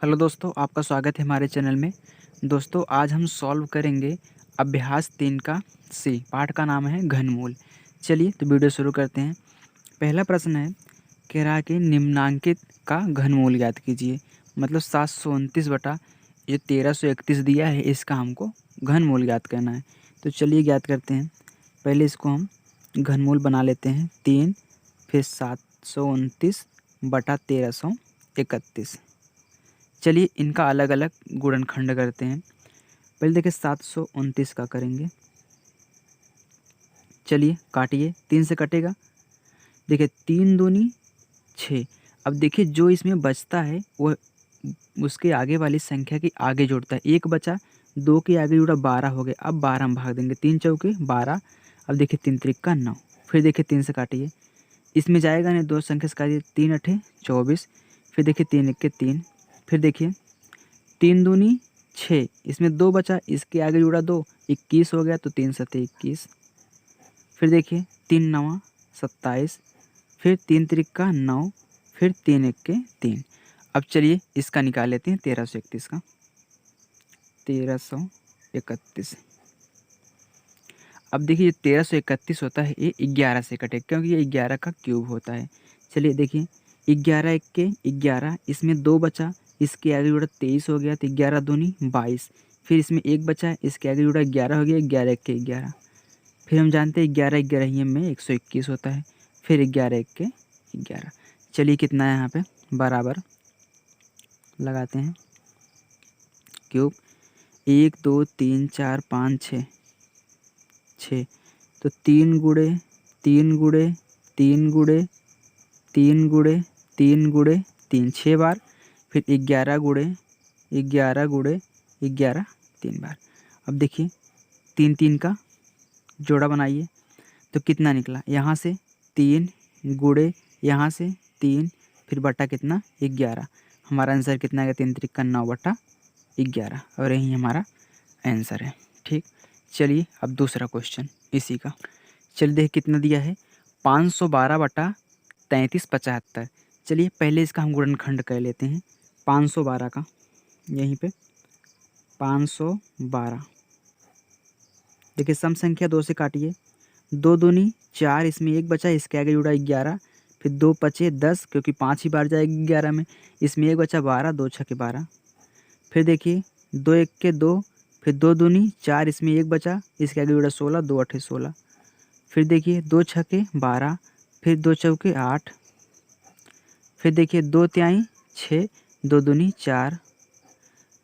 Hello दोस्तों, आपका स्वागत है हमारे चैनल में। दोस्तों, आज हम सॉल्व करेंगे अभ्यास 3 का सी। पाठ का नाम है घनमूल। चलिए तो वीडियो शुरू करते हैं। पहला प्रश्न है, कह रहा है कि निम्नांकित का घनमूल ज्ञात कीजिए। मतलब 729 बटा ये 1331 दिया है, इसका हमको घनमूल ज्ञात करना है। तो चलिए ज्ञात करते हैं। पहले इसको हम घनमूल बना लेते हैं 3, फिर 729 बटा 1331। चलिए इनका अलग अलग गुणनखंड करते हैं। पहले देखिए 729 का करेंगे। चलिए काटिए, 3 से कटेगा। देखिए 3 दूनी 6। अब देखिए जो इसमें बचता है वो उसके आगे वाली संख्या के आगे जोड़ता है। एक बचा, 2 के आगे जुड़ा 12 हो गया। अब 12 हम भाग देंगे, 3 चौके 12। अब देखिए 3 त्रिका 9। फिर देखिए 3 से काटिए, इसमें जाएगा नहीं, 2 संख्या से काटिए, 3 अठे 24। फिर देखिए 3 इक्के 3। फिर देखिए 3 दूनी 6, इसमें 2 बचा, इसके आगे जुड़ा 2, 21 हो गया। तो 3 सत्ते 21। फिर देखिए 3 नवा 27। फिर 3 त्रिका 9। फिर 3 इक्के 3। अब चलिए इसका निकाल लेते हैं 1331 का। 1331। अब देखिए 1331 होता है, ये 11 से कटे क्योंकि ये 11 का क्यूब होता है। चलिए देखिए 11 इक्के 11, इसमें 2 बचा, इसके आगे जुड़ा 23 हो गया। तो 11 दूनी 22। फिर इसमें 1 बचा, इसके आगे जुड़ा 11 हो गया। 11 इक्के 11। फिर हम जानते हैं 11 11 में 121 होता है। फिर 11 इक्के 11। चलिए कितना है यहाँ पे, बराबर लगाते हैं क्यूब। 1 2 3 4 5 6 6। तो 3 गुणे 3 गुणे 3 गुणे 3 गुणे 3 गुणे 3 6 बार। फिर 11 गुणे 11 गुणे 11 3 बार। अब देखिए 3 3 का जोड़ा बनाइए तो कितना निकला। यहाँ से 3 गुणे यहाँ से 3, फिर बटा कितना 11। हमारा आंसर कितना है, 3 त्रिका 9 बटा 11। और यही हमारा आंसर है। ठीक, चलिए अब दूसरा क्वेश्चन इसी का। चलिए देख कितना दिया है, 512 बटा 3375। चलिए पहले इसका हम गुणनखंड कर लेते हैं 512 का। यहीं पे 512। देखिए सम संख्या 2 से काटिए, 2 दूनी 4, इसमें 1 बचा, इसके आगे जुड़ा 11। फिर 2 पचे 10, क्योंकि 5 ही बार जाएगी 11 में। इसमें 1 बचा 12, 2 छके 12। फिर देखिए 2 इक्के 2। फिर 2 दूनी 4, इसमें 1 बचा, इसके आगे जुड़ा 16, 2 अठे 16। फिर देखिए 2 छके 12। फिर 2 चौके 8। फिर देखिए 2 तिहाई 6, 2 दूनी 4।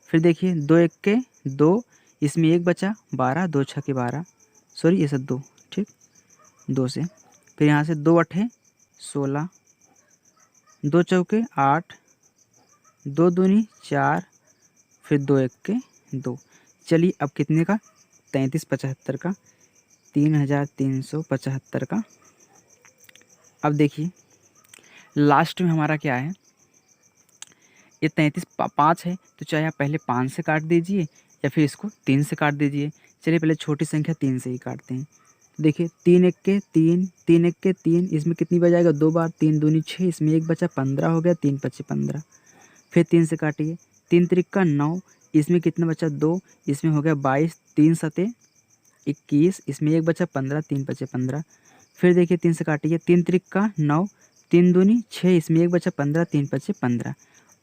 फिर देखिए 2 इक्के 2, इसमें 1 बचा 12, 2 छके 12। सॉरी ये सब 2, ठीक 2 से। फिर यहाँ से 2 अठे 16, 2 चौके 8, 2 दूनी 4। फिर 2 इक्के 2। चलिए अब कितने का, 3375 का, 3375 का। अब देखिए लास्ट में हमारा क्या है, ये 33 5 है, तो चाहे आप पहले 5 से काट दीजिए या फिर इसको 3 से काट दीजिए। चलिए पहले छोटी संख्या 3 से ही काटते हैं। देखिए 3 इक्के 3, 3 इक्के 3, इसमें कितनी बार जाएगा, 2 बार। 3 दूनी 6, इसमें 1 बचा, 15 हो गया। 3 पचे 15। फिर 3 से काटिए, 3 त्रिका 9, इसमें कितना बचा 2, इसमें हो गया 22। 3 सते 21, इसमें 1 बचा 15, 3 पचे 15। फिर देखिए 3 से काटिए, 3 त्रिका 9, 3 दूनी 6, इसमें 1 बचा 15, 3 पचे 15।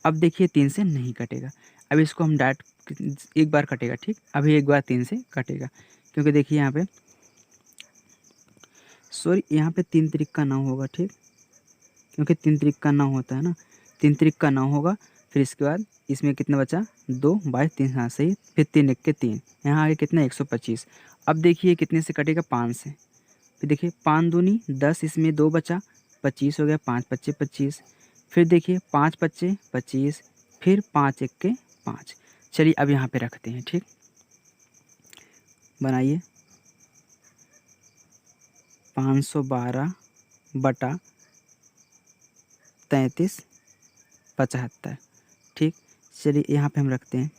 अब देखिए 3 से नहीं कटेगा। अब इसको हम डायरेक्ट एक बार कटेगा, ठीक। अभी एक बार 3 से कटेगा, क्योंकि देखिए यहाँ पे सॉरी यहाँ पे 3 त्रिका 9 होगा, ठीक, क्योंकि 3 त्रिका 9 होता है ना। 3 त्रिका 9 होगा। फिर इसके बाद इसमें कितना बचा, 2 22 3, हाँ सही। फिर 3 इक्के 3, यहाँ आगे कितना 125। अब देखिए कितने से कटेगा, 5 से। फिर देखिए 5 दूनी 10, इसमें 2 बचा, 25 हो गया। 5 पच्चे 25। फिर देखिए 5 पच्चे 25। फिर 5 इक्के 5। चलिए अब यहाँ पे रखते हैं, ठीक, बनाइए 512 बटा 3375, ठीक। चलिए यहाँ पे हम रखते हैं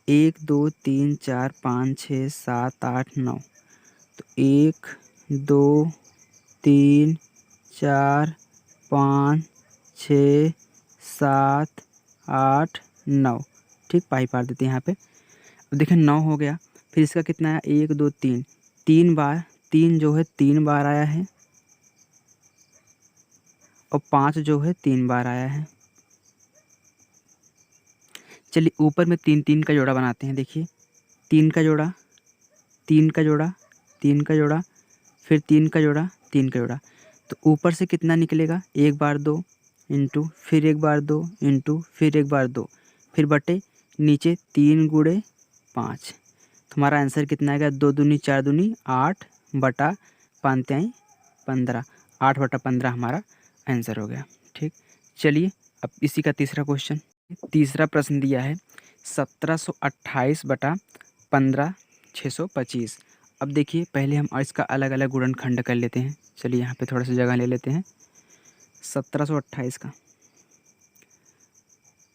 1 2 3 4 5 6 7 8 9। तो 1 2 3 4 5 6 7 8 9, ठीक, पाई पार देते हैं यहाँ पे। अब देखें 9 हो गया, फिर इसका कितना आया 1 2 3, 3 बार, 3 जो है 3 बार आया है और 5 जो है 3 बार आया है। चलिए ऊपर में 3 3 का जोड़ा बनाते हैं। देखिए 3 का जोड़ा, 3 का जोड़ा, 3 का जोड़ा, फिर 3 का जोड़ा, 3 का जोड़ा, तो ऊपर से कितना निकलेगा 1 बार 2 इंटू, फिर 1 बार 2 इंटू, फिर 1 बार 2, फिर बटे नीचे 3 गुणे 5। तो हमारा आंसर कितना आएगा 2 दूनी 4 दूनी 8 बटा 5 तिहाई 15, 8 बटा 15 हमारा आंसर हो गया। ठीक, चलिए अब इसी का तीसरा क्वेश्चन, तीसरा प्रश्न दिया है 1728 बटा 15,625। अब देखिए पहले हम इसका अलग अलग गुणनखंड कर लेते हैं। चलिए यहाँ पे थोड़ा सा जगह ले लेते हैं 1728 का,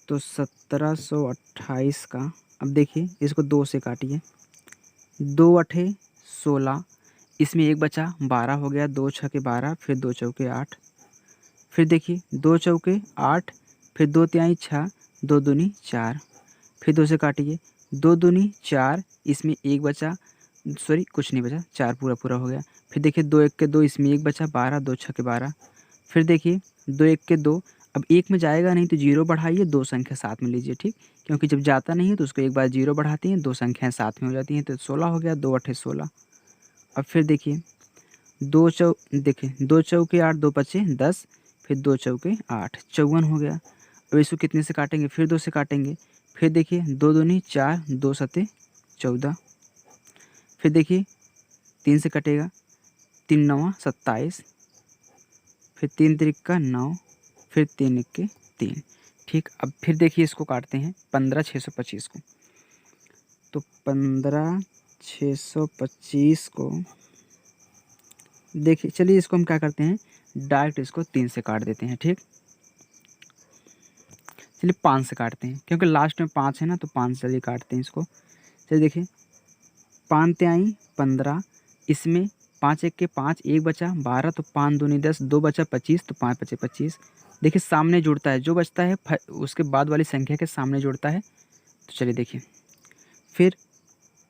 तो 1728 का, अब देखिए इसको 2 से काटिए, 2 अठे 16, इसमें 1 बचा 12 हो गया, 2 छके 12, फिर 2 चौके 8, फिर देखिए 2 चौके 8, फिर 2 तिहाई 6, 2 दूनी 4, फिर 2 से काटिए, 2 दूनी 4, इसमें 1 बचा, सॉरी कुछ नहीं बचा, 4 पूरा पूरा हो गया, फिर देखिए 2 1 के 2, इसमें 1 बचा 12, 2 छके 12, फिर देखिए 2 1 के 2, अब 1 में जाएगा नहीं तो 0 बढ़ाइए, 2 संख्या साथ में लीजिए, ठीक, क्योंकि जब जाता नहीं है तो उसको एक बार 0 बढ़ाते हैं, 2 संख्याएं साथ में हो जाती हैं, तो 16 हो गया, 2 अठे 16। अब फिर देखिए 2 चौके 8, 2 पचे 10, फिर 2 चौके 8, 54 हो गया। अब इसको कितने से काटेंगे, फिर 2 से काटेंगे, फिर देखिए 2 दूनी 4, 2 सते 14, फिर देखिए 3 से कटेगा, 3 नवा 27, फिर 3 तिरिक्का 9, फिर 3 इक्के 3, ठीक। अब फिर देखिए इसको काटते हैं 15,625 को, तो 15,625 को देखिए, चलिए इसको हम क्या करते हैं, डायरेक्ट इसको 3 से काट देते हैं, ठीक। चलिए 5 से काटते हैं, क्योंकि लास्ट में 5 है ना, तो 5 से चलिए काटते हैं इसको। चलिए देखिए 5 तिहाई 15, इसमें 5 1 के 5, 1 बचा 12, तो 5 दूनी 10, 2 बचा 25, तो 5 बचे 25। देखिए सामने जुड़ता है, जो बचता है उसके बाद वाली संख्या के सामने जुड़ता है। तो चलिए देखिए, फिर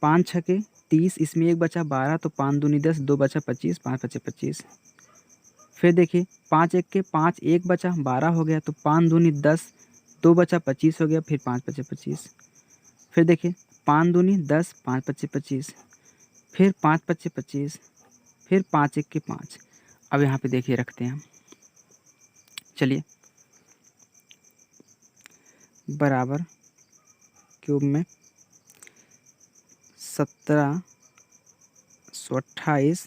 5 छके 30, इसमें 1 बचा 12, तो 5 दूनी 10, 2 बचा 25, 5 बचे 25। फिर देखिए 5 1 के 5, 1 बचा 12 हो गया, तो 5 दूनी 10, 2 बचा 25 हो गया, फिर 5 बचे 25। फिर देखिए 5 दूनी 10, 5 बचे 25, फिर 5 बचे 25, फिर 5 1 के 5। अब यहाँ पे देखिए रखते हैं हम, चलिए बराबर क्यूब में 1728,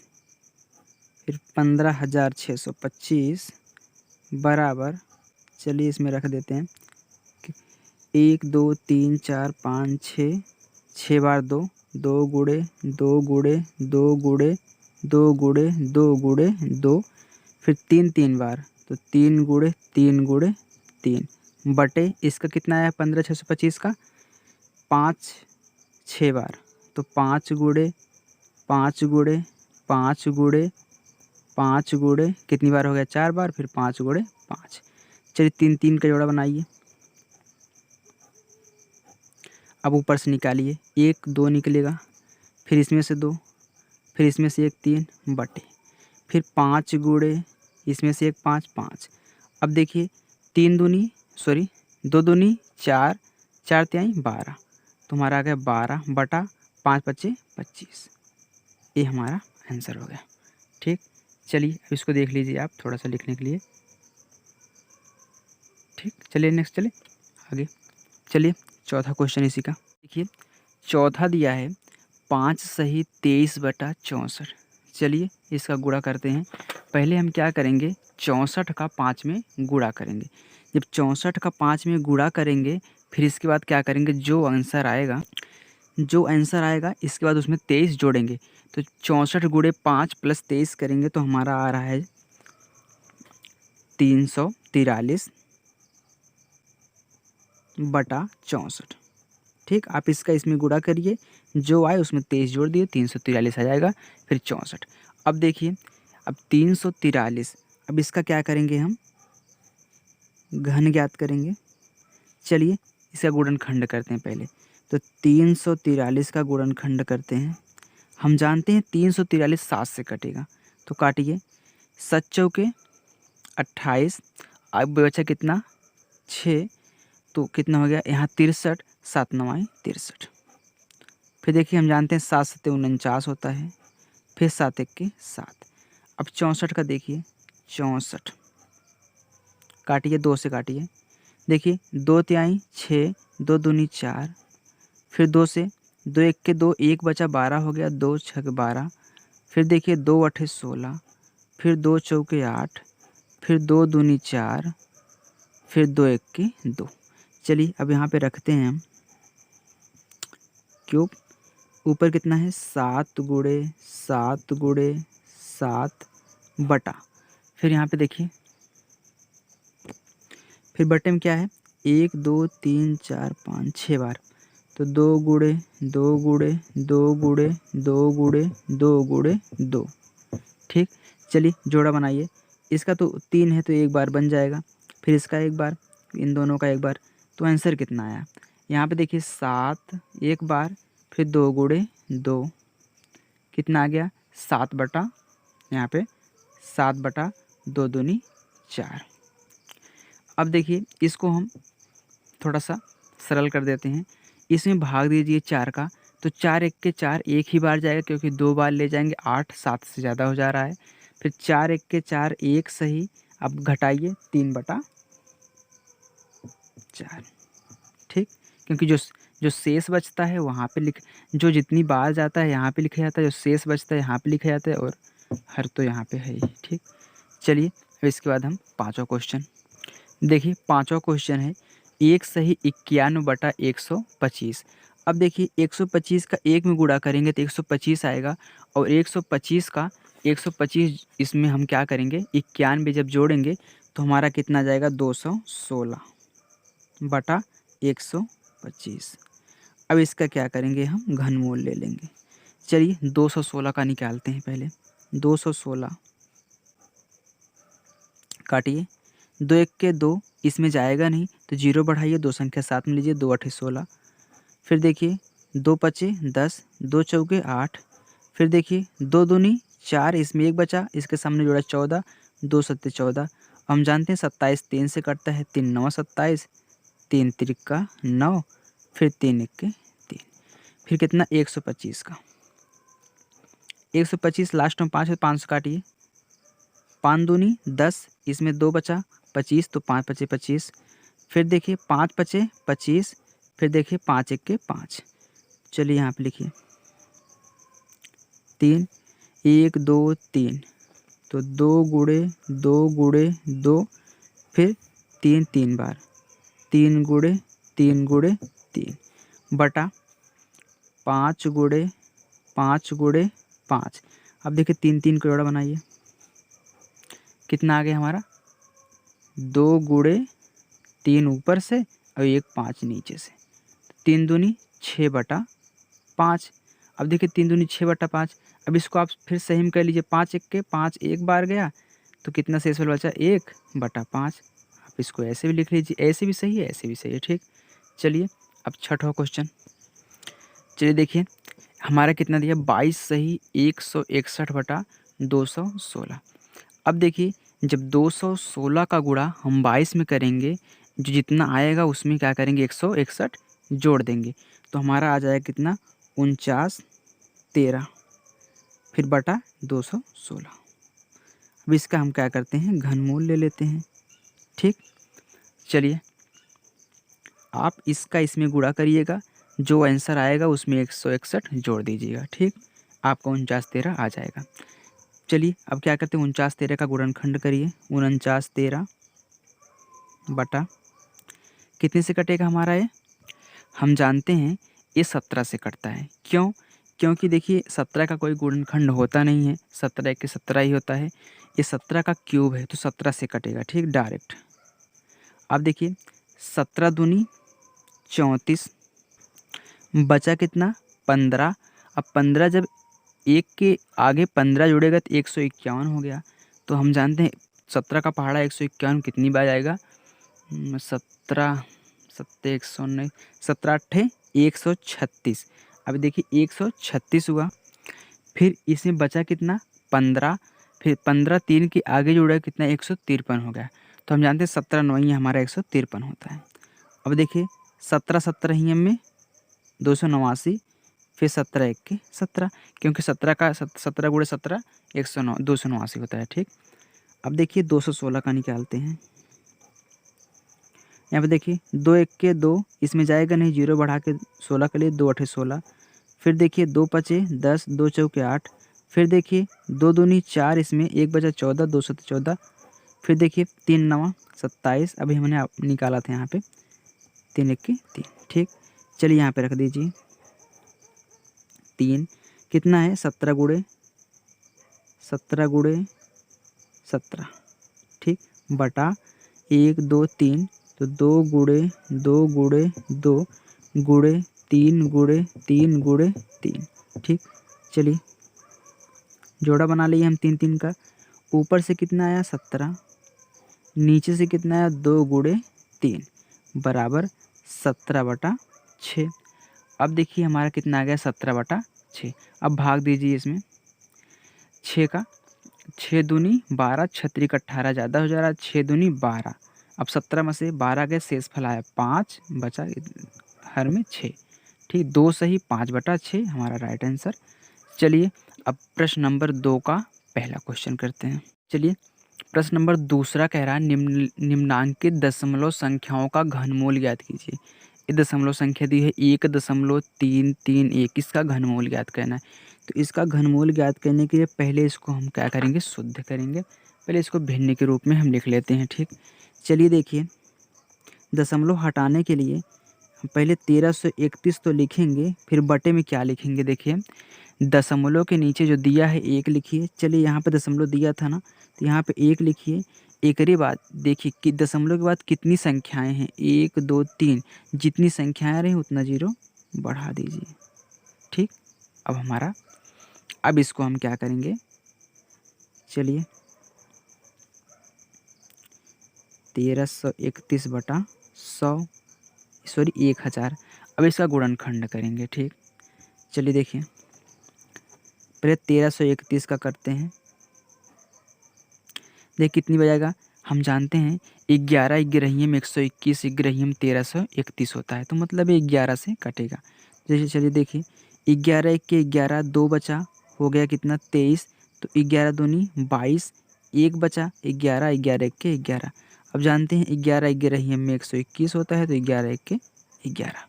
फिर 15,625 बराबर, चलिए इसमें रख देते हैं कि 1 2 3 4 5 6, 6 बार 2, 2 गुणे 2 गुणे 2 गुणे 2 गुणे 2 गुणे 2, फिर 3 3 बार, तो 3 गुणे 3 गुणे 3 बटे इसका कितना आया 15,625 का 5 6 बार, तो 5 गुणे 5 गुणे 5 गुणे 5 गुणे कितनी बार हो गया 4 बार, फिर 5 गुणे 5। चलिए 3 3 का जोड़ा बनाइए, अब ऊपर से निकालिए, 1 2 निकलेगा, फिर इसमें से 2, फिर इसमें से 1 3 बटे, फिर 5 गुणे इसमें से 1 5 5। अब देखिए 2 दूनी 4, 4 तिहाई 12, तो हमारा आ गया 12 बटा 5 बचे 25, ये हमारा आंसर हो गया, ठीक। चलिए अब इसको देख लीजिए आप थोड़ा सा लिखने के लिए, ठीक। चलिए नेक्स्ट, चलिए आगे, चलिए चौथा क्वेश्चन इसी का देखिए, चौथा दिया है 5 सही 23 बटा 64। चलिए इसका गुणा करते हैं। पहले हम क्या करेंगे, 64 का 5 में गुणा करेंगे। जब 64 का 5 में गुणा करेंगे, फिर इसके बाद क्या करेंगे, जो आंसर आएगा इसके बाद उसमें 23 जोड़ेंगे, तो 64 गुणे 5 प्लस 23 करेंगे, तो हमारा आ रहा है 343 बटा 64, ठीक। आप इसका इसमें गुणा करिए, जो आए उसमें 23 जोड़ दिए, 343 आ जाएगा, फिर 64। अब देखिए, अब 343, अब इसका क्या करेंगे हम, घन ज्ञात करेंगे। चलिए इसका गुणनखंड करते हैं पहले। तो 343 का गुणनखंड करते हैं। हम जानते हैं 343 7 से कटेगा, तो काटिए। 7 चौके 28, अब बचा कितना 6, तो कितना हो गया यहाँ 63, 7 9 63। फिर देखिए हम जानते हैं 7 7 49 होता है, फिर 7 1 7। अब 64 का देखिए 64, काटिए 2 से काटिए। देखिए 2 तिहाई 6, 2 दूनी 4, फिर 2 से 2 1 2, 1 बचा 12 हो गया, 2 6 12। फिर देखिए 2 8 16, फिर 2 चौके 8, फिर 2 दूनी 4, फिर 2 1 2। चलिए अब यहाँ पे रखते हैं हम क्यूब। ऊपर कितना है 7 गुणे 7 गुणे 7 बटा, फिर यहाँ पे देखिए, फिर बटे में क्या है 1 2 3 4 5 6 बार, तो 2 गुणे 2 गुणे 2 गुणे 2 गुणे 2 गुणे 2। ठीक, चलिए जोड़ा बनाइए। इसका तो 3 है तो एक बार बन जाएगा, फिर इसका एक बार, इन दोनों का एक बार, तो आंसर कितना आया। यहाँ पे देखिए 7 एक बार, फिर 2 गुणे 2, कितना आ गया 7 बटा, यहाँ पे 7 बटा 2 दूनी 4। अब देखिए इसको हम थोड़ा सा सरल कर देते हैं। इसमें भाग दीजिए 4 का, तो 4 1 के 4 एक ही बार जाएगा क्योंकि 2 बार ले जाएंगे, 8 7 से ज़्यादा हो जा रहा है। फिर 4 1 के 4 एक सही, अब घटाइए 3 बटा 4। ठीक, क्योंकि जो जो शेष बचता है वहाँ पे जो जितनी बार जाता है यहाँ पे लिखा जाता है, जो शेष बचता है यहाँ पे लिखा जाता है, और हर तो यहाँ पे है ही। ठीक, चलिए अब इसके बाद हम पाँचवा क्वेश्चन देखिए। पाँचवा क्वेश्चन है 1 सही 91 बटा 125। अब देखिए 125 का 1 में गुणा करेंगे तो 125 आएगा, और 125 का 125 इसमें हम क्या करेंगे 91 जब जोड़ेंगे तो हमारा कितना आ जाएगा 216 बटा 125। अब इसका क्या करेंगे हम घनमूल ले लेंगे। चलिए 216 का निकालते हैं पहले। 216 काटिए, 2 1 के 2, इसमें जाएगा नहीं तो 0 बढ़ाइए, 2 संख्या साथ में लीजिए, 2 8 16। फिर देखिए 2 पचे 10, 2 चौके 8, फिर देखिए 2 दूनी 4, इसमें 1 बचा, इसके सामने जोड़ा 14, 2 सत्ते 14। हम जानते हैं 27 3 से कटता है, 3 9 27, 3 तिरिका 9, फिर 3 1 3, फिर कितना 125 का 125 लास्ट में 5 है, 5 काटिए। 5 दूनी 10, इसमें 2 बचा 25, तो 5 पचे 25। फिर देखिए 5 पचे 25, फिर देखिए 5 1 5। चलिए यहाँ पे लिखिए 3 1 2 3, तो 2 गुणे 2 गुणे 2, फिर 3 3 बार, 3 गुणे 3 गुणे 3 बटा 5 गुणे 5 गुणे 5। अब देखिए 3 3 का जोड़ा बनाइए, कितना आ गया हमारा 2 गुणे 3 ऊपर से और 1 5 नीचे से, 3 दूनी 6 बटा 5। अब देखिए 3 दूनी 6 बटा 5। अब इसको आप फिर सही में कर लीजिए, 5 1 के 5 एक बार गया तो कितना शेष बचा 1 बटा 5। आप इसको ऐसे भी लिख लीजिए, ऐसे भी सही है ऐसे भी सही है। ठीक, चलिए अब छठवां क्वेश्चन। चलिए देखिए हमारा कितना दिया 22 सही 161 बटा 216। अब देखिए जब 216 का गुणा हम 22 में करेंगे, जो जितना आएगा उसमें क्या करेंगे 161 जोड़ देंगे, तो हमारा आ जाएगा कितना 49 13, फिर बटा 216। अब इसका हम क्या करते हैं घनमूल ले लेते हैं। ठीक, चलिए आप इसका इसमें गुणा करिएगा, जो आंसर आएगा उसमें 161 जोड़ दीजिएगा। ठीक, आपका 49 13 आ जाएगा। चलिए अब क्या करते हैं 49 13 का गुणनखंड करिए। 49 13 बटा कितने से कटेगा हमारा ये, हम जानते हैं ये 17 से कटता है। क्यों, क्योंकि देखिए 17 का कोई गुणनखंड होता नहीं है, 17 के 17 ही होता है। ये 17 का क्यूब है तो 17 से कटेगा। ठीक, डायरेक्ट। अब देखिए 17 दूनी 34, बचा कितना 15। अब 15 जब एक के आगे 15 जुड़ेगा तो 151 हो गया। तो हम जानते हैं 17 का पहाड़ा 151 कितनी बार आएगा 17 सत्ते 119 17 अट्ठे 136। अब देखिए 136 हुआ, फिर इसमें बचा कितना 15, फिर 15 3 के आगे जुड़ा कितना 153 हो गया। तो हम जानते हैं 17 नौइयाँ हमारा 153 होता है। अब देखिए 17 17 ही में 289, फिर 17 एक के 17, क्योंकि 17 का 17 गुणे 17 109 289 होता है। ठीक, अब देखिए 216 का निकालते हैं। यहाँ पे देखिए 2 एक के 2, इसमें जाएगा नहीं, जीरो बढ़ा के 16 के लिए 2 अठे 16, फिर देखिए 2 पचे 10, 2 चौके 8, फिर देखिए 2 दूनी 4, इसमें 1 बचा 14, 2 सत्ते 14, फिर देखिए 3 नवा 27, अभी हमने निकाला था यहाँ पे 3 एक के 3। ठीक, चलिए यहाँ पे रख दीजिए 3 कितना है 17 गुणे 17, ठीक, बटा 1 2 3, तो 2 गुणे 2 गुणे 2 गुणे 3 गुणे 3 गुणे 3। ठीक, चलिए जोड़ा बना लिए हम 3 3 का। ऊपर से कितना आया 17, नीचे से कितना आया 2 गुणे 3 बराबर 17/6। अब देखिए हमारा कितना आ गया 17/6। अब भाग दीजिए इसमें 6 का, 6 दूनी 12, 6 त्रिक 18 ज़्यादा हो जा रहा है, 6 दूनी 12। अब 17 में से 12 गए, शेष फलाया 5, बचा हर में 6। ठीक, 2 सही 5/6 हमारा राइट आंसर। चलिए अब प्रश्न नंबर 2 का पहला क्वेश्चन करते हैं। चलिए प्रश्न नंबर दूसरा कह रहा है निम्नांकित दशमलव संख्याओं का घनमूल ज्ञात कीजिए। ये दशमलव संख्या दी है 1.331, इसका घनमूल ज्ञात करना है। तो इसका घनमूल ज्ञात करने के लिए पहले इसको हम क्या करेंगे, शुद्ध करेंगे। पहले इसको भिन्न के रूप में हम लिख लेते हैं। ठीक, चलिए देखिए दशमलव हटाने के लिए हम पहले 1331 तो लिखेंगे, फिर बटे में क्या लिखेंगे। देखिए दशमलव के नीचे जो दिया है 1 लिखिए। चलिए यहाँ पे दशमलव दिया था ना, तो यहाँ पे 1 लिखिए। एक ही बात देखिए कि दशमलव के बाद कितनी संख्याएं हैं, 1 2 3, जितनी संख्याएं रही उतना जीरो बढ़ा दीजिए। ठीक, अब हमारा, अब इसको हम क्या करेंगे, चलिए 1331/100 सॉरी 1000। अब इसका गुणनखंड करेंगे। ठीक, चलिए देखिए पहले 1331 का करते हैं। देखिए कितनी बजाएगा, हम जानते हैं 11 ग्यारहियों में 121, ग्यारहियों में 1331 होता है, तो मतलब ये 11 से कटेगा। जैसे चलिए देखिए 11 एक के 11, 2 बचा, हो गया कितना 23, तो 11 दूनी 22, 1 बचा 11, 11 एक के 11। अब जानते हैं 11 ग्यारहियों में 121 होता है, तो 11 एक के 11।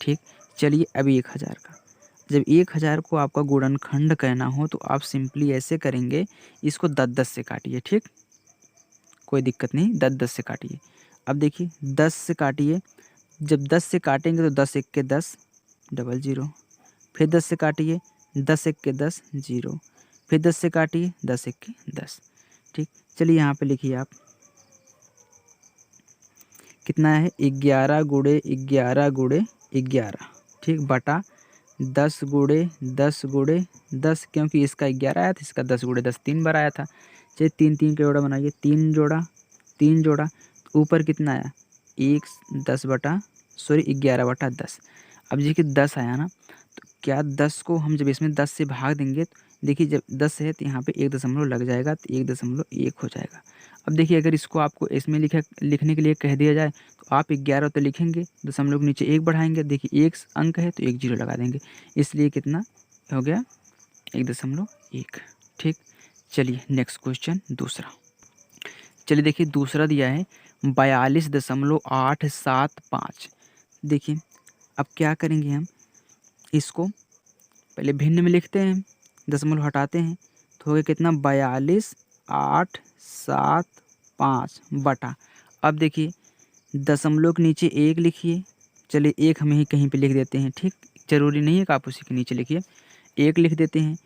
ठीक, चलिए अब 1000 का, जब 1000 को आपका गुणनखंड कहना हो तो आप सिंपली ऐसे करेंगे, इसको 10-10 से काटिए। ठीक, कोई दिक्कत नहीं, 10-10 से काटिए। अब देखिए 10 से काटिए, जब 10 से काटेंगे तो 10 एक के 10 डबल जीरो, फिर 10 से काटिए 10 एक के 10 जीरो, फिर 10 से काटिए 10 एक के 10। ठीक, चलिए यहाँ पे लिखिए आप कितना है 11 गुणे 11 गुणे 11। ठीक, बटा 10 गुणे 10 गुणे 10, क्योंकि इसका 11 आया था, इसका 10 गुणे 10 3 बार आया था। चलिए 3 3 का जोड़ा बनाइए, 3 जोड़ा 3 जोड़ा, तो ऊपर कितना आया 11/10। अब देखिए 10 आया ना, तो क्या 10 को हम जब इसमें 10 से भाग देंगे, तो देखिए जब 10 है तो यहाँ पे 1 दशमलव लग जाएगा, तो 1.1 हो जाएगा। अब देखिए अगर इसको आपको इसमें लिखने के लिए कह दिया जाए तो आप 11 तो लिखेंगे, दशमलव के नीचे 1 बढ़ाएंगे, देखिए 1 अंक है तो 1 जीरो लगा देंगे, इसलिए कितना हो गया 1.1। ठीक, चलिए नेक्स्ट क्वेश्चन दूसरा। चलिए देखिए दूसरा दिया है 42.875। देखिए अब क्या करेंगे हम, इसको पहले भिन्न में लिखते हैं, दशमलव हटाते हैं, तो हो गया कितना 42.875 बटा, अब देखिए दशमलव के नीचे 1 लिखिए। चलिए 1 हम यहीं कहीं पे लिख देते हैं। ठीक, ज़रूरी नहीं है कि आप उसी के नीचे लिखिए, 1 लिख देते हैं।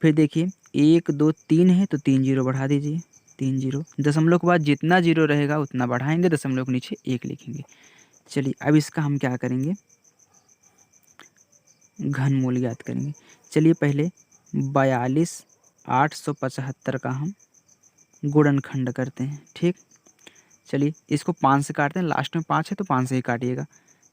फिर देखिए 1 2 3 है तो 3 जीरो बढ़ा दीजिए, 3 जीरो, दशमलव के बाद जितना जीरो रहेगा उतना बढ़ाएंगे, दशमलव के नीचे 1 लिखेंगे। चलिए अब इसका हम क्या करेंगे, घनमूल ज्ञात करेंगे। चलिए पहले 42,875 का हम गुणनखंड करते हैं। ठीक, चलिए इसको 5 से काटते हैं, लास्ट में 5 है तो 5 से ही काटिएगा।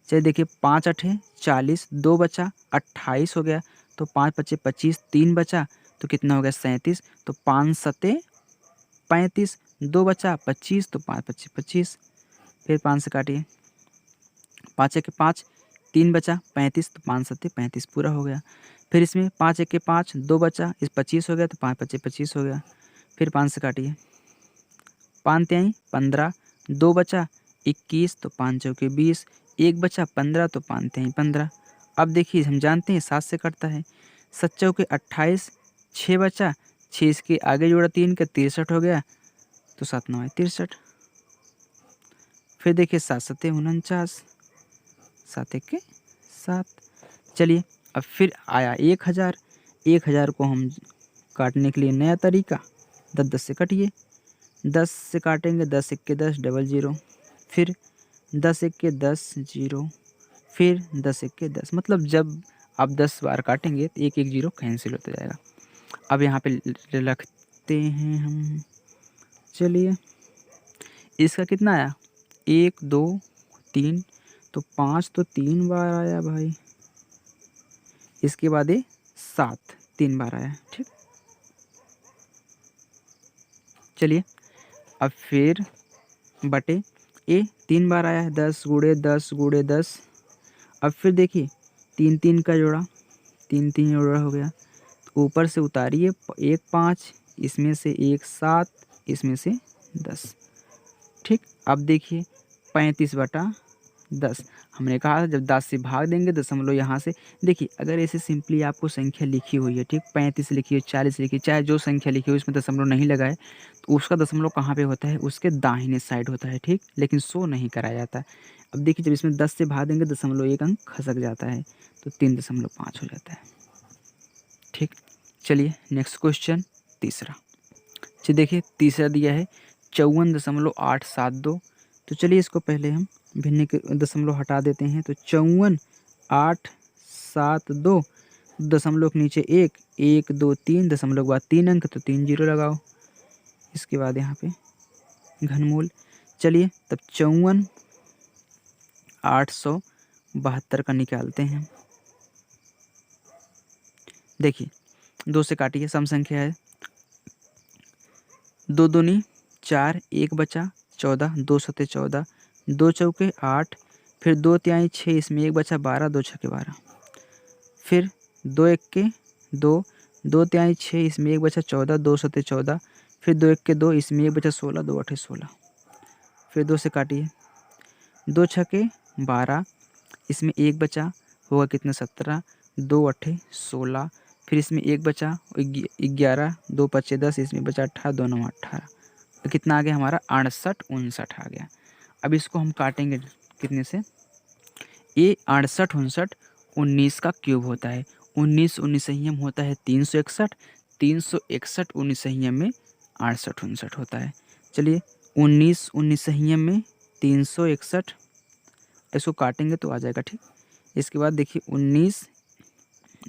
चलिए देखिए 5 अठे 40, 2 बचा 28 हो गया, तो 5 पच्चे 25, 3 बचा तो कितना हो गया 37, तो 5 सते 35, 2 बचा 25 तो 5 पच्चे 25, फिर 5 से काटिए, 5 एक 5, 3 बचा 35 तो 5 सत्ते 35 पूरा हो गया। फिर इसमें 5 एक 5, 2 बचा इस 25 हो गया तो 5 पच्चे 25 हो गया। फिर 5 से काटिए, 5 तिहाई 15, 2 बचा 21 तो 5 चौके 20, 1 बचा 15 तो 5 तिहाई 15। अब देखिए हम जानते हैं 7 से कटता है, 7 चौके 28, 6 बचा 6 इसके आगे जोड़ा 3 का 63 हो गया, तो 7 9 63। फिर देखिए 7 सत्ते 49, 7 एक 7। चलिए अब फिर आया 1000, 1000 को हम काटने के लिए नया तरीका, 10 10 से कटिए, 10 से काटेंगे 10 एक 10 डबल जीरो, फिर 10 एक 10 जीरो, फिर 10 एक 10, मतलब जब आप 10 बार काटेंगे तो एक एक जीरो कैंसिल होता जाएगा। अब यहाँ पे रखते हैं हम, चलिए इसका कितना आया 1 2 3, तो 5 तो 3 बार आया भाई, इसके बाद ये 7 3 बार आया, ठीक। चलिए अब फिर बटे ए 3 बार आया है, 10 गुड़े 10 गुड़े 10। अब फिर देखिए 3 3 का जोड़ा, 3 3 जोड़ा हो गया, तो ऊपर से उतारिए 1 5, इसमें से 1 7, इसमें से 10, ठीक। अब देखिए 35/10, हमने कहा था जब 10 से भाग देंगे दशमलव यहाँ से, देखिए अगर ऐसे सिंपली आपको संख्या लिखी हुई है, ठीक, 35 लिखी है 40 लिखी है, चाहे जो संख्या लिखी हो इसमें दशमलव नहीं लगाए, तो उसका दशमलव कहाँ पे होता है, उसके दाहिने साइड होता है, ठीक, लेकिन शो नहीं कराया जाता है। अब देखिए जब इसमें 10 से भाग देंगे दशमलव 1 अंक खसक जाता है, तो 3.5 हो जाता है, ठीक। चलिए नेक्स्ट क्वेश्चन तीसरा। चलिए देखिए तीसरा दिया है 54.872, तो चलिए इसको पहले हम भिन्न के दशमलव हटा देते हैं, तो 54.872, दशमलव के नीचे 1 1 2 3, दशमलव के बाद 3 अंक तो 3 जीरो लगाओ, इसके बाद यहाँ पे घनमूल। चलिए तब 54,872 का निकालते हैं। देखिए 2 से काटिए, सम संख्या है, 2 दूनी 4, 1 बचा 14, 2 सत्ते 14, 2 चौके 8, फिर 2 तिहाई 6, इसमें 1 बचा 12, 2 छक्के 12, फिर 2 एक्के 2, 2 तिहाई 6, इसमें 1 बचा 14, 2 सत्ते 14, फिर 2 एक्के 2, इसमें 1 बचा 16, 2 अठे 16, फिर 2 से काटिए, 2 छक्के 12, इसमें 1 बचा होगा कितना 17, 2 अठे 16, फिर इसमें 1 बचा 11, 2 पच्चे 10, इसमें बचा 18, 2 नौ 18, तो कितना आ गया हमारा 68 59 आ गया। अब इसको हम काटेंगे कितने से, ये 68 59 19 का क्यूब होता है, 19 19 संयम होता है 361, 361 19 संयम में 68 59 होता है। चलिए 19 19 संयम में 361, इसको काटेंगे तो आ जाएगा, ठीक। इसके बाद देखिए 19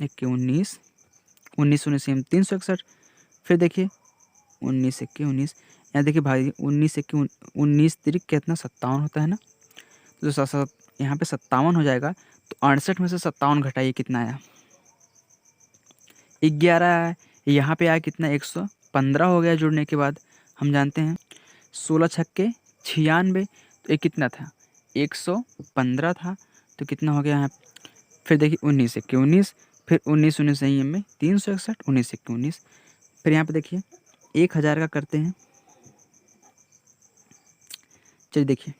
इक्के 19, 19 19 संयम 361, फिर देखिए 19 इक्के 19, यहाँ देखिए भाई 19 इक्के 19 तिरिक कितना 57 होता है ना, तो यहाँ पे 57 हो जाएगा, तो 68 में से 57 घटाइए कितना आया 11 आया, यहाँ पे आया कितना 115 हो गया जुड़ने के बाद। हम जानते हैं 16 छक्के 96, तो ये कितना था 115 था, तो कितना हो गया यहाँ, फिर देखिए 19 इक्के 19, फिर 19 19 संयम में 361, 19 इक्के 19, फिर यहाँ पे देखिए 1000 का करते हैं। चलिए देखिए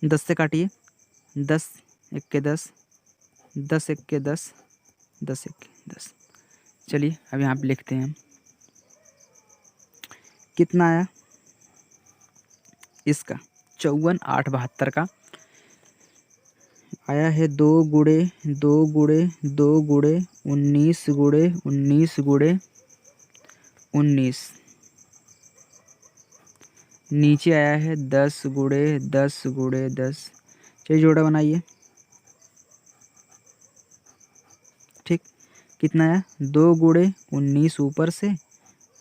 10 से काटिए, 10 इक्के 10, 10 इक्के 10, 10 इक्के 10। चलिए अब यहाँ पे लिखते हैं कितना आया इसका 54,872 का आया है 2 गुड़े 2 गुड़े 2 गुड़े 19 गुड़े 19 गुड़े 19, नीचे आया है 10 गुड़े 10 गुड़े 10। चलिए जोड़ा बनाइए, ठीक, कितना आया 2 गुड़े 19 ऊपर से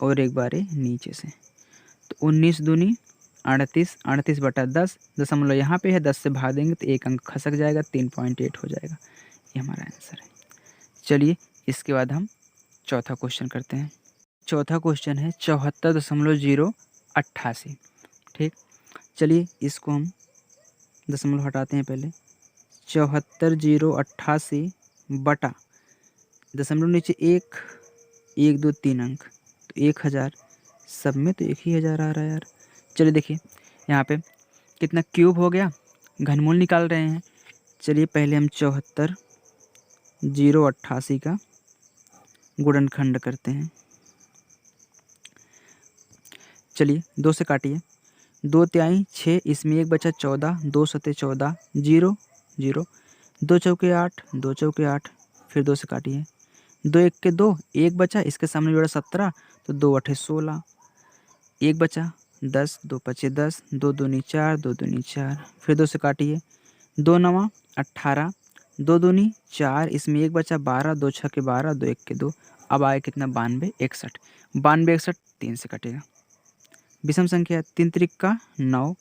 और एक बार नीचे से, तो 19 दूनी 38, 38/10, दशमलव यहाँ पे है, 10 से भाग देंगे तो एक अंक खसक जाएगा, 3.8 हो जाएगा। ये हमारा आंसर है। चलिए इसके बाद हम चौथा क्वेश्चन करते हैं। चौथा क्वेश्चन है 74.088। ठीक, चलिए इसको हम दशमलव हटाते हैं पहले। 74,088 बटा दशमलव नीचे एक, 1 2 3 अंक तो 1000, सब में तो 1000 आ रहा है यार। चलिए देखिए यहाँ पे कितना क्यूब हो गया, घनमूल निकाल रहे हैं। चलिए पहले हम 74,088 का गुणनखंड करते हैं। चलिए 2 से काटिए, 2 तिहाई 6, इसमें 1 बचा 14, 2 सते 14, 0 0, 2 चौके 8, 2 चौके 8, फिर 2 से काटिए, 2 एक के 2, 1 बचा, इसके सामने जोड़ा 17 तो 2 अठे 16, 1 बचा 10, 2 पचे 10, 2 दूनी 4, 2 दूनी 4, फिर 2 से काटिए, 2 नवा 18, 2 दूनी 4, इसमें 1 बचा 12, 2 छके 12, 2 एक के 2, अब आए कितना 92 61, 92 61 3 से कटेगा। विषम संख्या 3 त्रिका 9,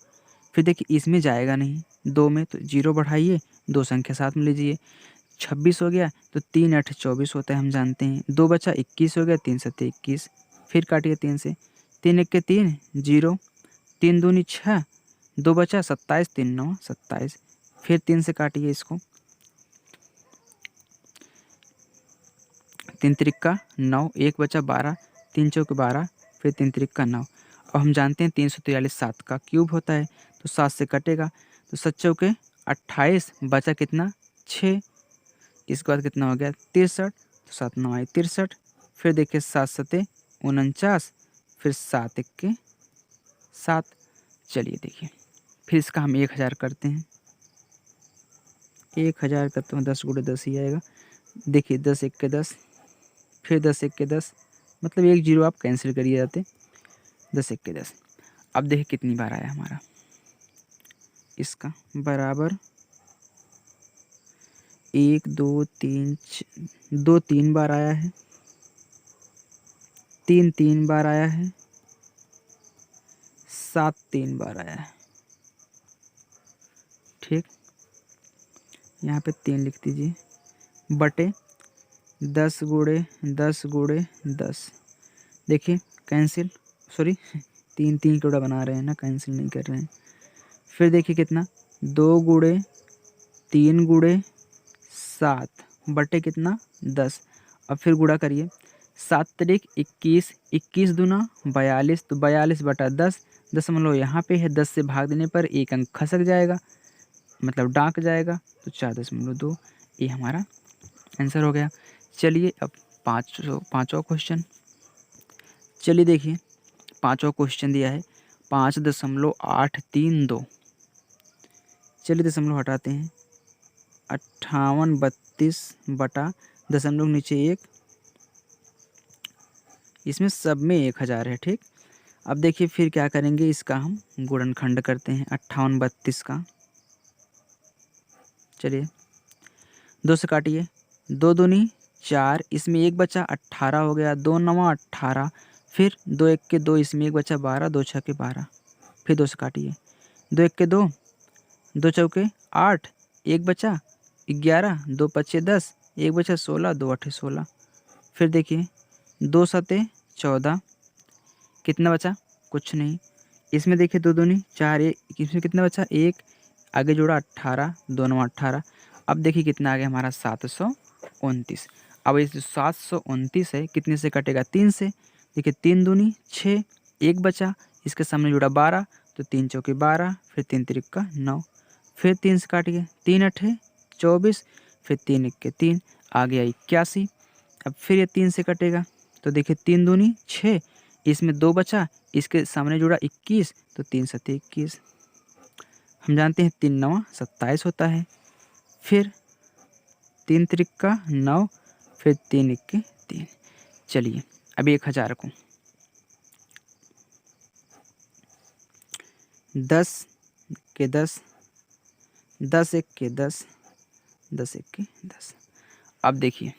फिर देखिए इसमें जाएगा नहीं, 2 में तो 0 बढ़ाइए, 2 संख्या साथ में लीजिए, 26 हो गया तो 3 8 24 होता है, हम जानते हैं। 2 बचा 21 हो गया, 3 सत्ते 21, फिर काटिए 3 से, 3 एक के 3 0, 3 दूनी 6, 2 बचा 27, 3 9 27, फिर 3 से काटिए इसको, 3 त्रिका 9, 1 बचा 12, 3 चौके 12, फिर 3 त्रिका 9। अब हम जानते हैं 343 7 का क्यूब होता है, तो 7 से कटेगा तो 7 चौके 28, बचा कितना 6, इसके बाद कितना हो गया 63, तो 7 9 आए 63, फिर देखिए 7 सते 49, फिर 7 एक के 7। चलिए देखिए फिर इसका हम 1000 करते हैं, 1000 करते हैं 10 गुणे 10 ही आएगा। देखिए 10 एक के 10, फिर 10 एक के 10, मतलब एक जीरो आप कैंसिल करिए जाते, 10 एक के 10। अब देखिए कितनी बार आया हमारा, इसका बराबर 1 2 3 2 3 बार आया है, 3 3 बार आया है, 7 3 बार आया है। ठीक, यहाँ पे 3 लिख दीजिए, बटे 10 गुणे 10 गुणे 10, देखिए कैंसिल, सॉरी 3 3 टोड़ा बना रहे हैं ना, कैंसिल नहीं कर रहे हैं। फिर देखिए कितना 2 गुणे 3 गुणे 7 बटे कितना 10, अब फिर गुणा करिए, 7 तारीख 21, 21 दूना 42, तो 42/10, दशमलव यहाँ पे है, 10 से भाग देने पर एक अंक खसक जाएगा, मतलब डाक जाएगा, तो 4.2, ये हमारा आंसर हो गया। चलिए अब पाँचवा क्वेश्चन, चलिए देखिए पाँचवा क्वेश्चन दिया है 5.832, चलिए दशमलव हटाते हैं, 5832 बटा दशमलव नीचे 1, इसमें सब में 1000 है। ठीक, अब देखिए फिर क्या करेंगे, इसका हम गुणनखंड करते हैं 5832 का। चलिए 2 से काटिए, 2 दूनी 4, इसमें 1 बचा 18 हो गया, 2 नवा 18, फिर 2 एक के 2, इसमें 1 बचा 12, 2 छके 12, फिर 2 से काटिए, 2 एक के 2, 2 चौके 8, 1 बचा 11, 2 पचे 10, 1 बचा 16, 2 अठे 16, फिर देखिए 2 सते 14, कितना बचा कुछ नहीं, इसमें देखिए 2 दूनी 4, इसमें कितना बचा 1, आगे जोड़ा 18, 2 नौ 18, अब देखिए कितना आ गया हमारा 729। अब ये जो 729 है कितने से कटेगा 3 से, देखिए 3 दूनी 6, 1 बचा, इसके सामने जुड़ा 12, तो 3 चौके 12, फिर 3 तिरिक्का 9, फिर 3 से काटिए, 3 अठे 24, फिर 3 एक के 3, आ गया 81। अब फिर ये 3 से कटेगा, तो देखिए 3 दूनी 6, इसमें 2 बचा, इसके सामने जुड़ा 21, तो 3 सत्ते 21, हम जानते हैं 3 नवा 27 होता है, फिर 3 त्रिक्का 9, फिर 3 इक्के 3। चलिए अब 1000 को 10 के 10, 10 एक के 10, 10 एक के 10, अब देखिए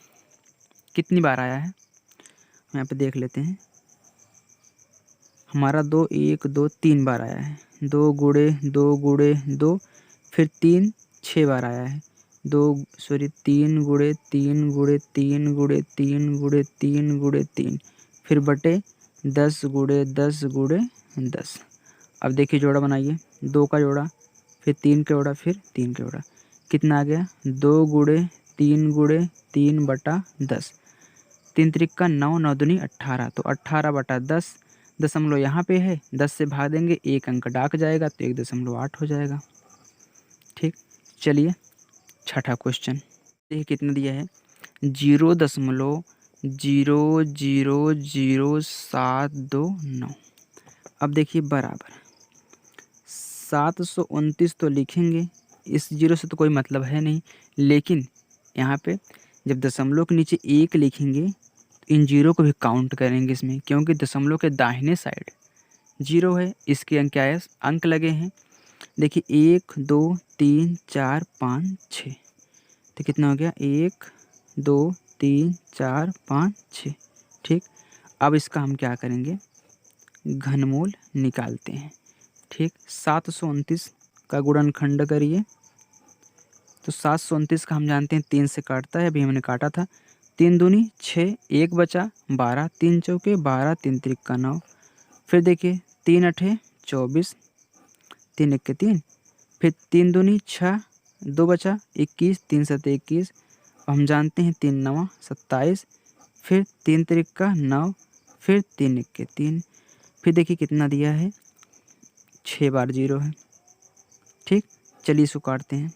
कितनी बार आया है, हम यहाँ पे देख लेते हैं, हमारा 2 1 2 3 बार आया है। 2 गुणे 2 गुणे 2, फिर 3 6 बार आया है। 3 गुणे 3 गुणे 3 गुणे 3 गुणे 3 गुणे 3, फिर बटे 10 गुणे 10 गुणे 10। अब देखिए जोड़ा बनाइए, 2 का जोड़ा, फिर 3 का जोड़ा, फिर 3 का जोड़ा, कितना आ गया? 2 गुणे 3 बटा 10। 3 त्रिक 9, 9 दूनी 18, तो 18 बटा 10। दशमलव यहाँ पे है, 10 से भाग देंगे, एक अंक डाक जाएगा तो 1.8 हो जाएगा। ठीक, चलिए छठा क्वेश्चन देखिए कितना दिया है, 0.0000729। अब देखिए बराबर 729 तो लिखेंगे, इस जीरो से तो कोई मतलब है नहीं, लेकिन यहाँ पे जब दशमलव के नीचे 1 लिखेंगे इन जीरो को भी काउंट करेंगे इसमें, क्योंकि दशमलव के दाहिने साइड जीरो है, इसके अंक क्या है? अंक लगे हैं। देखिए 1 2 3 4 5 6, तो कितना हो गया? 1 2 3 4 5 6। ठीक, अब इसका हम क्या करेंगे? घनमूल निकालते हैं। ठीक, 729 का गुणनखंड करिए, तो 729 का हम जानते हैं 3 से काटता है, अभी हमने काटा था। 3 दूनी 6, 1 बचा 12, 3 चौके 12, 3 त्रिक 9, फिर देखिए 3 अठे 24, 3 एक 3, फिर 3 दूनी 6, 2 बचा 21, 3 सते 21, हम जानते हैं 3 नवा 27, फिर 3 त्रिक 9, फिर 3 एक 3, फिर देखिए कितना दिया है? 6 बार जीरो है। ठीक, चलिए इसको काटते हैं,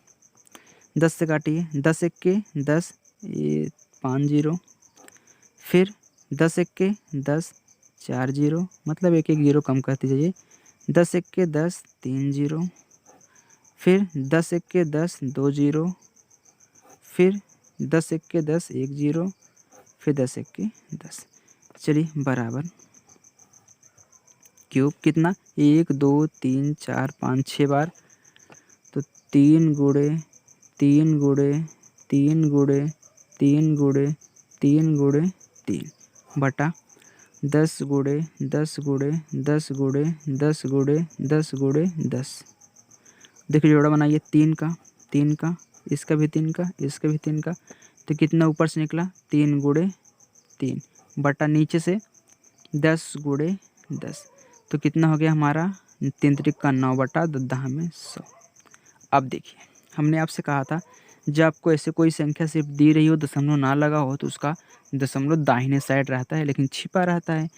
10 से काटिए, 10 एक के 10, ये 5 जीरो, फिर 10 एक के 10, 4 जीरो, मतलब एक एक जीरो कम करते जाइए, 10 एक के 10, 3 जीरो, फिर 10 एक के 10, 2 जीरो, फिर 10 एक के 10, 1 जीरो, फिर 10 एक के 10। चलिए बराबर क्यूब कितना? 1 2 3 4 5 6 बार, तो 3 गुणे 3 गुणे 3 गुणे 3 गुणे 3 गुणे 3 बटा 10 गुणे 10 गुणे 10 गुणे 10 गुणे 10 गुणे 10। देखिए जोड़ा बनाइए, 3 का, इसका भी 3 का, इसका भी 3 का, तो कितना ऊपर से निकला? 3 गुणे 3 बटा नीचे से 10 गुणे 10, तो कितना हो गया हमारा? 3 त्रिक 9 बटा 10 में 100। अब देखिए हमने आपसे कहा था जब आपको ऐसे कोई संख्या सिर्फ दी रही हो, दशमलव ना लगा हो, तो उसका दशमलव दाहिने साइड रहता है, लेकिन छिपा रहता है।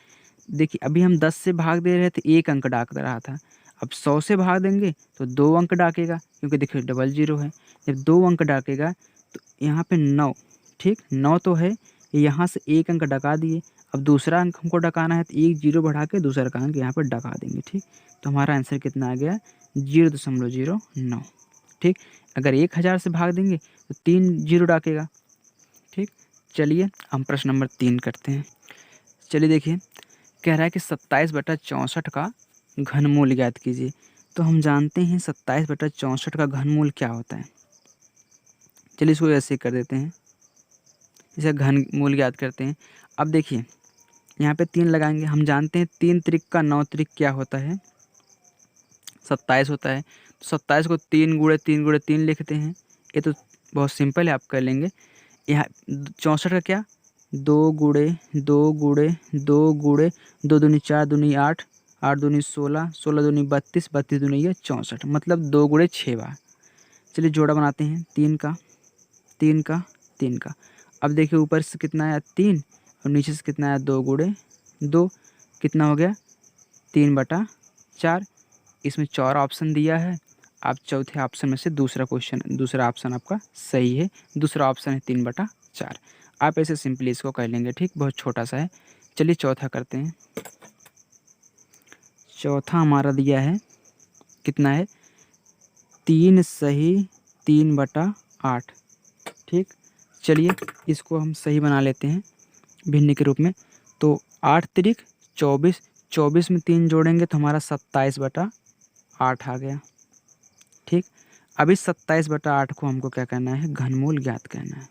देखिए अभी हम 10 से भाग दे रहे थे, एक अंक डाक रहा था, अब 100 से भाग देंगे तो 2 अंक डाकेगा, क्योंकि देखिए डबल जीरो है। जब 2 अंक डाकेगा तो यहाँ पे 9, ठीक 9 तो है, यहाँ से एक अंक डका दिए, अब दूसरा अंक हमको डकाना है, तो एक जीरो बढ़ा के दूसरा का अंक यहाँ पर डका देंगे। ठीक, तो हमारा आंसर कितना आ गया? 0.09। ठीक, अगर 1000 से भाग देंगे तो 3 जीरो डाकेगा। ठीक, चलिए हम प्रश्न नंबर 3 करते हैं। चलिए देखिए, कह रहा है कि 27/64 का घनमूल ज्ञात कीजिए। तो हम जानते हैं 27/64 का घनमूल क्या होता है। चलिए इसको ऐसे कर देते हैं, इसे घनमूल ज्ञात करते हैं। अब देखिए यहाँ पे 3 लगाएंगे, हम जानते हैं 3 त्रिक 9 त्रिक क्या होता है? 27 होता है। तो 27 को 3 गुणे 3 गुणे 3 लिखते हैं, ये तो बहुत सिंपल है, आप कर लेंगे। यहाँ 64 का क्या? 2 गुणे 2 गुणे 2 गुणे 2 दूनी 4 दूनी 8, 8 दूनी 16, 16 दूनी 32, 32 दूनी ये 64, मतलब 2 गुणे 6 बार। चलिए जोड़ा बनाते हैं, 3 का 3 का 3 का। अब देखिए ऊपर से कितना आया? 3, और नीचे से कितना आया? 2 गुणे 2, कितना हो गया? 3/4। इसमें 4 ऑप्शन दिया है, आप चौथे ऑप्शन में से दूसरा ऑप्शन आपका सही है। दूसरा ऑप्शन है 3/4। आप ऐसे सिंपली इसको कर लेंगे। ठीक, बहुत छोटा सा है। चलिए चौथा करते हैं। चौथा हमारा दिया है, कितना है? 3 सही 3/8। ठीक, चलिए इसको हम सही बना लेते हैं भिन्न के रूप में। तो 8 त्रिक 24, 24 में 3 जोड़ेंगे तो हमारा 27/8 आ गया। ठीक, अब इस 27/8 को हमको क्या करना है? घनमूल ज्ञात करना है।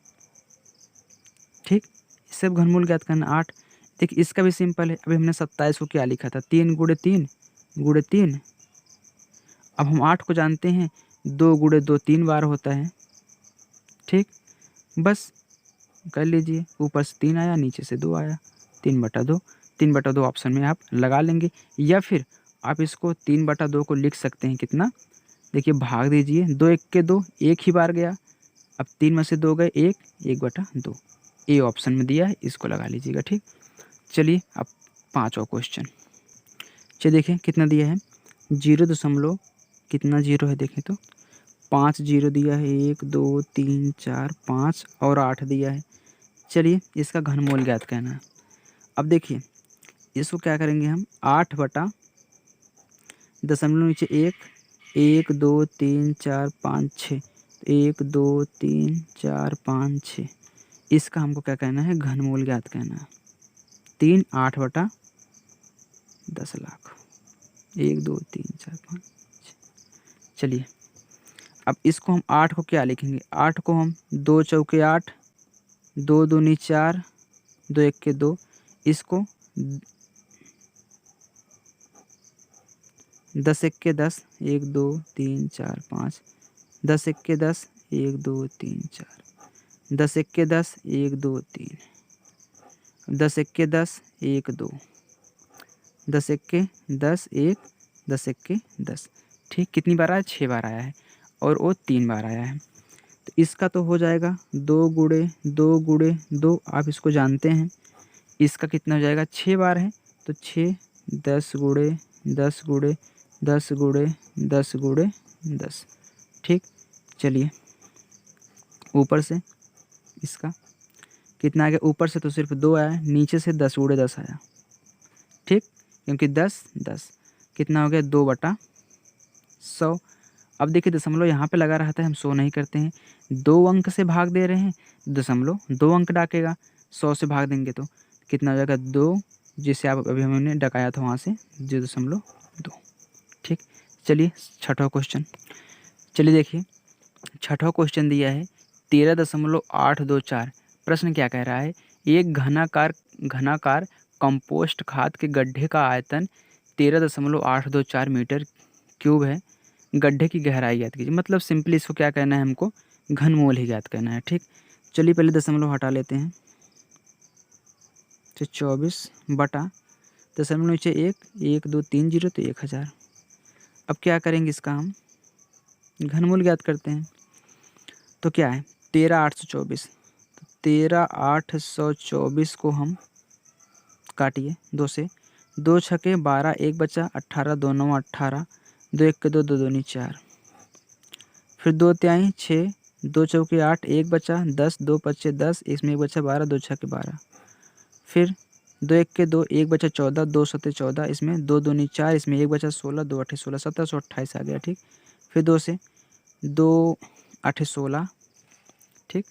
ठीक, इससे घनमूल ज्ञात करना 8, देखिए इसका भी सिंपल है। अभी हमने 27 को क्या लिखा था, 3 गुणे 3 गुणे 3। अब हम 8 को जानते हैं, 2 गुणे 2 3 बार होता है। ठीक, बस कर लीजिए, ऊपर से 3 आया, नीचे से 2 आया, 3/2। 3/2 ऑप्शन में आप लगा लेंगे, या फिर आप इसको 3/2 को लिख सकते हैं कितना, देखिए भाग दीजिए, 2 एक के 2, एक ही बार गया। अब 3 में से 2 गए, 1, 1/2। ए ऑप्शन में दिया है, इसको लगा लीजिएगा। ठीक, चलिए अब 5वां क्वेश्चन। चलिए देखें कितना दिया है, 0 दशमलव कितना जीरो है देखें तो 5 जीरो दिया है, 1 2 3 4 5 और 8 दिया है। चलिए इसका घनमूल ज्ञात करना है। अब देखिए इसको क्या करेंगे हम, 8 बटा दशमलव नीचे 1, 1 2 3 4 5 6, 1 2 3 4 5 6, इसका हमको क्या कहना है, घनमूल ज्ञात करना है। 3 8 बटा 10 लाख, 1 2 3 4 5 6। चलिए अब इसको हम 8 को क्या लिखेंगे, 8 को हम 2 चौके 8, 2 दूनी 4, 2 एक के 2, इसको 10 एक के 10, 1 2 3 4 5, 10 एक के 10, 1 2 3 4, 10 एक के 10, 1 2 3, 10 एक के 10, 1 2, 10 एक के 10 1, 10 एक के 10। ठीक, कितनी बार आया, 6 बार आया है, और वो 3 बार आया है। तो इसका तो हो जाएगा 2 गुणे 2 गुणे 2, आप इसको जानते हैं। इसका कितना हो जाएगा, 6 बार है तो 6, 10 गुणे 10 गुणे 10 गुणे 10 गुणे 10। ठीक, चलिए ऊपर से इसका कितना आ गया, ऊपर से तो सिर्फ 2 आया, नीचे से 10 गुणे 10 आया। ठीक, क्योंकि 10 10 कितना हो गया, 2/100। अब देखिए दशमलव यहाँ पे लगा रहता है, हम 100 नहीं करते हैं, 2 अंक से भाग दे रहे हैं, दशमलव 2 अंक डाकेगा, 100 से भाग देंगे तो कितना हो जाएगा, 2, जिसे आप अभी हमने डकाया था वहाँ से 0.2। ठीक, चलिए 6वां क्वेश्चन। चलिए देखिए 6वां क्वेश्चन दिया है 13.824। प्रश्न क्या कह रहा है, एक घनाकार कंपोस्ट खाद के गड्ढे का आयतन 13.824 मीटर क्यूब है, गड्ढे की गहराई ज्ञात कीजिए। मतलब सिंपली इसको क्या कहना है, हमको घनमूल ही ज्ञात करना है। ठीक, चलिए पहले दशमलव हटा लेते हैं, तो 24 बटा दशमलव नीचे 1, 1 2 3 0 तो 1000। अब क्या करेंगे, इसका हम घनमूल ज्ञात करते हैं। तो क्या है, 13,824, तो 13,824 को हम काटिए 2 से, 2 छके 12, 1 बचा 18, 2 9 18, 2 एक के 2, 2 दूनी 4, फिर 2 तिहाई 6, 2 चौके 8, 1 बचा 10, 2 पच्चे 10, इसमें 1 बचा 12, 2 छके 12, फिर 2 एक के 2, 1 बचा 14, 2 सत्ते 14, इसमें 2 दूनी 4, इसमें 1 बचा 16, 2 अठे 16, 1728 आ गया। ठीक, फिर 2 से 2 अठे 16, ठीक,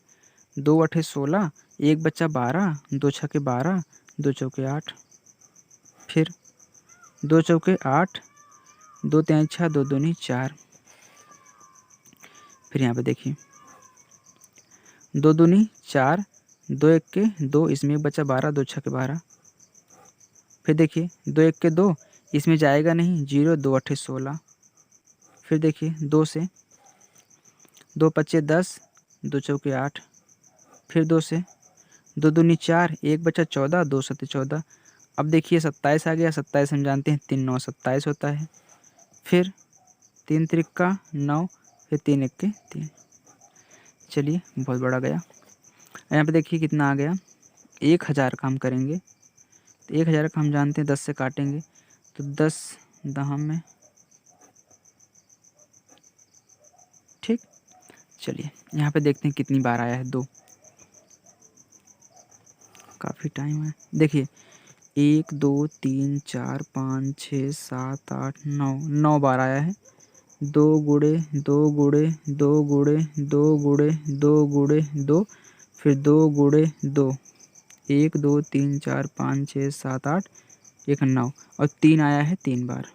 2 अठे 16, 1 बचा 12, 2 छके 12, 2 चौके 8, फिर 2 चौके 8, 2 तिहाई 6, 2 दूनी 4, फिर यहाँ पे देखिए 2 दूनी 4, 2 एक के 2, इसमें 1 बचा 12, 2 छके 12, फिर देखिए 2 एक के 2, इसमें जाएगा नहीं 0, 2 अठे 16, फिर देखिए 2 से 2 पच्चे 10, 2 चौके 8, फिर 2 से 2 दूनी 4, 1 बचा 14, 2 सत्ते 14। अब देखिए 27 आ गया, 27 हम जानते हैं 3 9 27 होता है, फिर 3 त्रिक्का 9, फिर 3 एक के 3। चलिए बहुत बड़ा गया। यहाँ पे देखिए कितना आ गया, 1000 का हम करेंगे, तो 1000 का हम जानते हैं 10 से काटेंगे तो 10 दहम में। ठीक, चलिए यहाँ पे देखते हैं कितनी बार आया है, 2, काफ़ी टाइम है। देखिए 1 2 3 4 5 6 7 8 9, 9 बार आया है, 2 गुणे 2 गुणे 2 गुणे 2 गुणे 2 गुणे 2, फिर 2 गुणे 2, 1 2 3 4 5 6 7 8, 1 9, और 3 आया है 3 बार।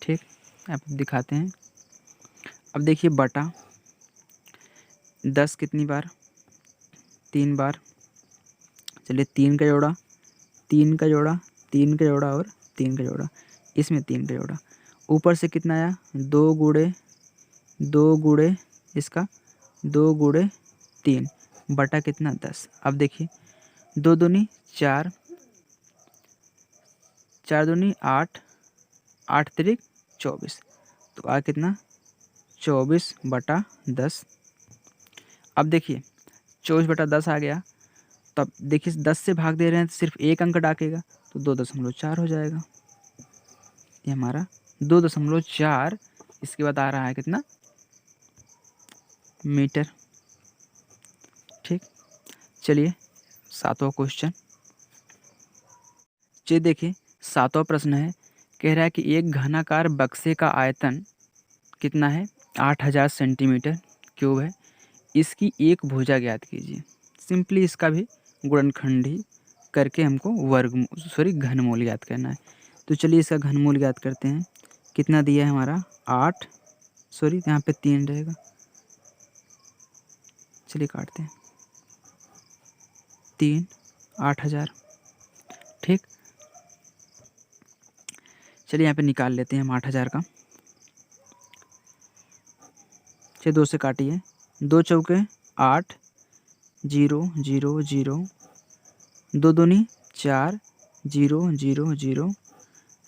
ठीक, आप दिखाते हैं। अब देखिए बटा 10 कितनी बार, 3 बार। चलिए 3 का जोड़ा, 3 का जोड़ा, 3 का जोड़ा और 3 का जोड़ा, इसमें 3 का जोड़ा। ऊपर से कितना आया 2 गुणे इसका 2 गुणे 3 बटा कितना 10। अब देखिए 2 दूनी 4, 4 दूनी 8, 8 तिरिक 24, तो आ कितना 24 बटा 10। अब देखिए 24 बटा 10 आ गया। तब देखिए 10 से भाग दे रहे हैं तो सिर्फ एक अंक डाकेगा, तो 2.4 हो जाएगा। ये हमारा 2.4, इसके बाद आ रहा है कितना मीटर। ठीक, चलिए 7वां क्वेश्चन। ये देखिए 7वां प्रश्न है, कह रहा है कि एक घनाकार बक्से का आयतन कितना है 8000 सेंटीमीटर क्यूब है, इसकी एक भुजा ज्ञात कीजिए। सिंपली इसका भी गुणनखंडी करके हमको घनमूल ज्ञात करना है। तो चलिए इसका घनमूल ज्ञात करते हैं। कितना दिया है हमारा 8, यहाँ पे 3 रहेगा, चलिए काटते हैं 3, 8000। ठीक, चलिए यहाँ पे निकाल लेते हैं हम 8000 का। चलिए 2 से काटिए, 2 चौके 8, 0 0 0, 2 दूनी 4, 0 0 0,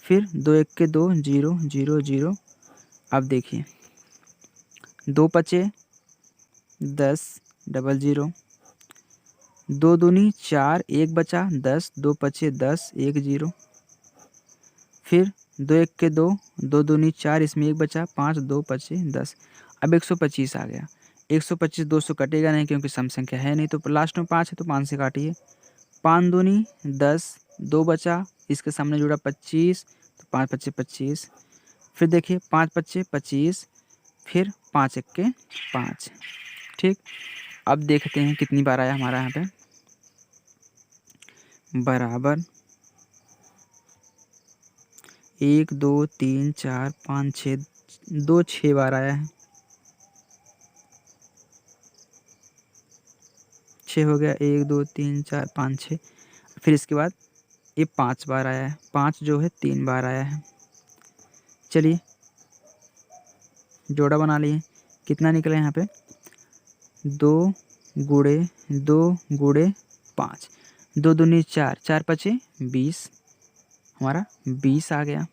फिर 2 एक के 2, 0 0 0। अब देखिए 2 पचे 10, डबल 0, 2 दूनी 4, 1 बचा 10, 2 पचे 10, 1 0, फिर 2 एक के 2, 2 दूनी 4, इसमें 1 बचा 5, 2 पचे 10। अब 125 आ गया। 125 200 कटेगा नहीं क्योंकि सम संख्या है नहीं, तो लास्ट में 5 है तो 5 से काटिए। 5 दूनी 10, 2 बचा, इसके सामने जुड़ा 25, तो 5 पच्चे 25, फिर देखिए 5 पच्चे 25, फिर 5 एक के 5। ठीक, अब देखते हैं कितनी बार आया हमारा यहाँ पे, बराबर 1 2 3 4 5 6, 2 6 बार आया है। 6 हो गया, 1 2 3 4 5 6, फिर इसके बाद ये 5 बार आया है, 5 जो है 3 बार आया है। चलिए जोड़ा बना लिए, कितना निकला यहाँ पे 2 गुणे 2 गुणे 5, 2 दूनी 4, 4 पचे 20, हमारा 20 आ गया।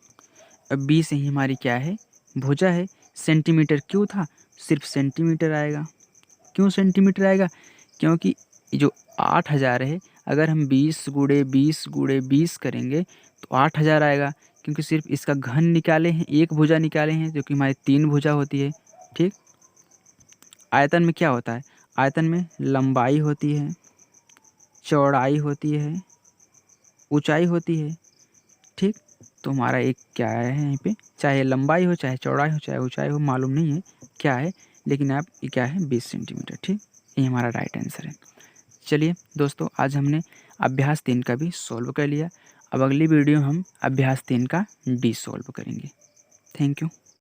अब 20 ही हमारी क्या है भुजा है। सेंटीमीटर क्यों था, सिर्फ सेंटीमीटर आएगा। क्यों सेंटीमीटर आएगा, क्योंकि जो 8000 है, अगर हम 20 गुणे 20 गुणे 20 करेंगे तो 8000 आएगा, क्योंकि सिर्फ इसका घन निकाले हैं, एक भुजा निकाले हैं, जो कि हमारी 3 भुजा होती है। ठीक, आयतन में क्या होता है, आयतन में लंबाई होती है, चौड़ाई होती है, ऊंचाई होती है। ठीक, तो हमारा एक क्या है यहाँ पे, चाहे लंबाई हो, चाहे चौड़ाई हो, चाहे ऊंचाई हो, मालूम नहीं है क्या है, लेकिन आप ये क्या है 20 सेंटीमीटर। ठीक, ये हमारा राइट आंसर है। चलिए दोस्तों, आज हमने अभ्यास 3 का भी सॉल्व कर लिया। अब अगली वीडियो हम अभ्यास 3 का डी सॉल्व करेंगे। Thank you.